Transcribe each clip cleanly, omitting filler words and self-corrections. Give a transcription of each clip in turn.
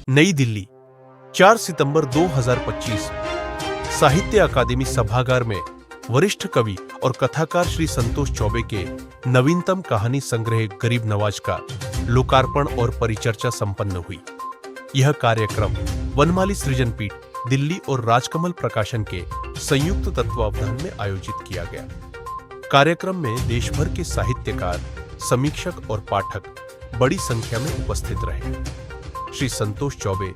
नई दिल्ली 4 सितंबर 2025। साहित्य अकादमी सभागार में वरिष्ठ कवि और कथाकार श्री संतोष चौबे के नवीनतम कहानी संग्रह गरीब नवाज का लोकार्पण और परिचर्चा संपन्न हुई। यह कार्यक्रम वनमाली सृजन पीठ दिल्ली और राजकमल प्रकाशन के संयुक्त तत्वावधान में आयोजित किया गया। कार्यक्रम में देश भर के साहित्यकार, समीक्षक और पाठक बड़ी संख्या में उपस्थित रहे। श्री संतोष चौबे,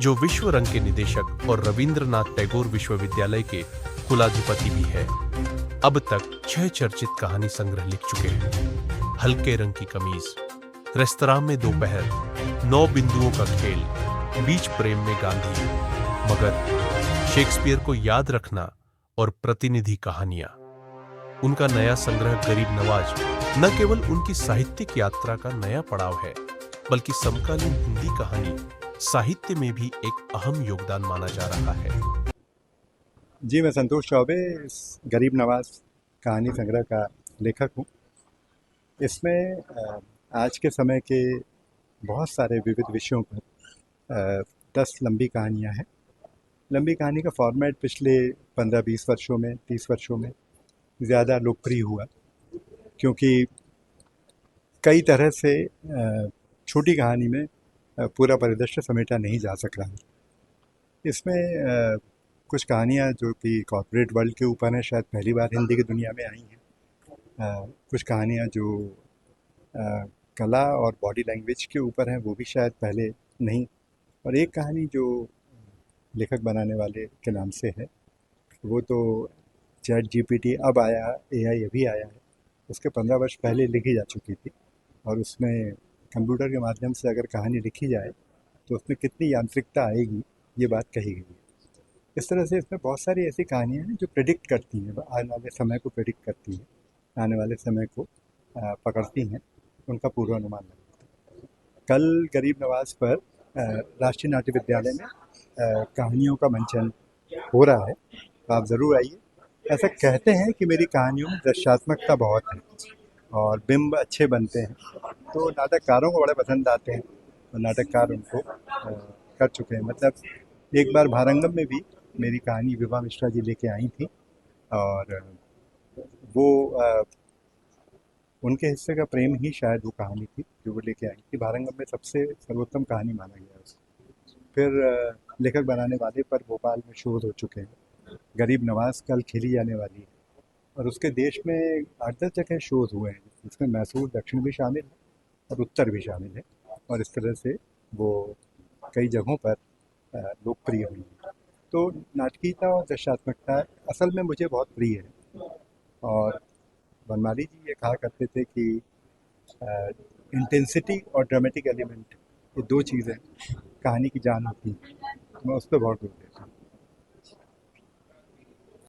जो विश्व रंग के निदेशक और रविंद्रनाथ टैगोर विश्वविद्यालय के कुलाधिपति भी है, अब तक 6 चर्चित कहानी संग्रह लिख चुके हैं। हल्के रंग की कमीज, रेस्तरां में दोपहर, 9 बिंदुओं का खेल, बीच प्रेम में गांधी, मगर शेक्सपियर को याद रखना और प्रतिनिधि कहानियां। उनका नया संग्रह गरीब नवाज न केवल उनकी साहित्यिक यात्रा का नया पड़ाव है, बल्कि समकालीन हिंदी कहानी साहित्य में भी एक अहम योगदान माना जा रहा है। जी, मैं संतोष चौबे इस गरीब नवाज कहानी संग्रह का लेखक हूँ। इसमें आज के समय के बहुत सारे विविध विषयों पर 10 लंबी कहानियाँ हैं। लंबी कहानी का फॉर्मेट पिछले 15-20 वर्षों में, 30 वर्षों में ज़्यादा लोकप्रिय हुआ, क्योंकि कई तरह से छोटी कहानी में पूरा परिदृश्य समेटा नहीं जा सक रहा है। इसमें कुछ कहानियाँ जो कि कॉर्पोरेट वर्ल्ड के ऊपर हैं, शायद पहली बार हिंदी की दुनिया में आई हैं। कुछ कहानियाँ जो कला और बॉडी लैंग्वेज के ऊपर हैं, वो भी शायद पहले नहीं। और एक कहानी जो लेखक बनाने वाले के नाम से है, वो तो चैट जीपीटी अब आया, एआई अभी आया है, उसके 15 वर्ष पहले लिखी जा चुकी थी। और उसमें कंप्यूटर के माध्यम से अगर कहानी लिखी जाए तो उसमें कितनी यांत्रिकता आएगी, ये बात कही गई है। इस तरह से इसमें बहुत सारी ऐसी कहानियाँ हैं जो प्रेडिक्ट करती हैं, आने वाले समय को प्रेडिक्ट करती हैं, आने वाले समय को पकड़ती हैं, उनका पूर्वानुमान लगाती हैं। कल गरीब नवाज पर राष्ट्रीय नाट्य विद्यालय में कहानियों का मंचन हो रहा है, तो आप ज़रूर आइए। ऐसा कहते हैं कि मेरी कहानियों में दृश्यात्मकता बहुत है और बिंब अच्छे बनते हैं, तो नाटककारों को बड़े पसंद आते हैं और नाटककार उनको कर चुके हैं। मतलब एक बार भारंगम में भी मेरी कहानी विभा मिश्रा जी लेके आई थी, और वो उनके हिस्से का प्रेम ही शायद वो कहानी थी जो वो लेके आई थी। भारंगम में सबसे सर्वोत्तम कहानी माना गया उसको। फिर लेखक बनाने वाले पर भोपाल में शोध हो चुके हैं। गरीब नवाज कल खेली जाने वाली है और उसके देश में 8-10 जगह शोध हुए हैं, जिसमें मैसूर दक्षिण भी शामिल है और उत्तर भी शामिल है, और इस तरह से वो कई जगहों पर लोकप्रिय हुई है। तो नाटकीयता और दृश्यात्मकता असल में मुझे बहुत प्रिय है। और वनमाली जी ये कहा करते थे कि इंटेंसिटी और ड्रामेटिक एलिमेंट, ये 2 चीज़ें कहानी की जान होती हैं। मैं उस पर बहुत जोर देता हूँ।